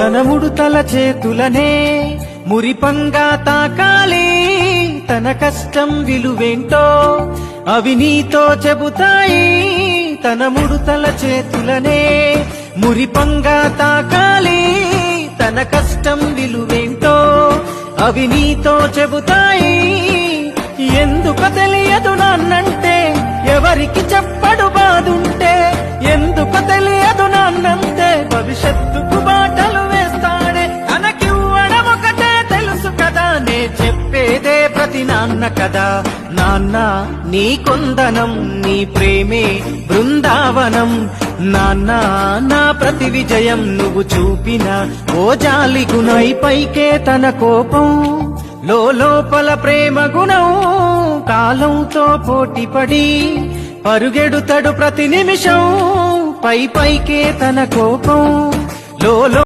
తన ముడుతల చేతులనే మురిపంగా తాకాలి, తన కష్టం విలువేంటో అవి నీతో చెబుతాయి. తన ముడుతల చేతులనే మురిపంగా తాకాలి, తన కష్టం విలువేంటో అవి నీతో చెబుతాయి. ఎందుకు తెలియదు నాన్నంటే ఎవరికి చెప్పడు బాదుంటే, ఎందుకు తెలియదు నాన్నంటే భవిష్యత్తుకు బాటలు వేస్తాడే. తనకివ్వడం ఒకటే తెలుసు కదా, నే చెప్పేదే ప్రతి నాన్న కదా. నాన్న నీ కొందనం, నీ ప్రేమే బృందావనం. నాన్న నా ప్రతి విజయం నువ్వు చూపిన ఓ జాలి గుణై. పైకే తన కోపం లోపల ప్రేమ గుణం, కాలంతో పోటీపడి పరుగెడుతడు ప్రతి నిమిషం. పైకే తన కోపం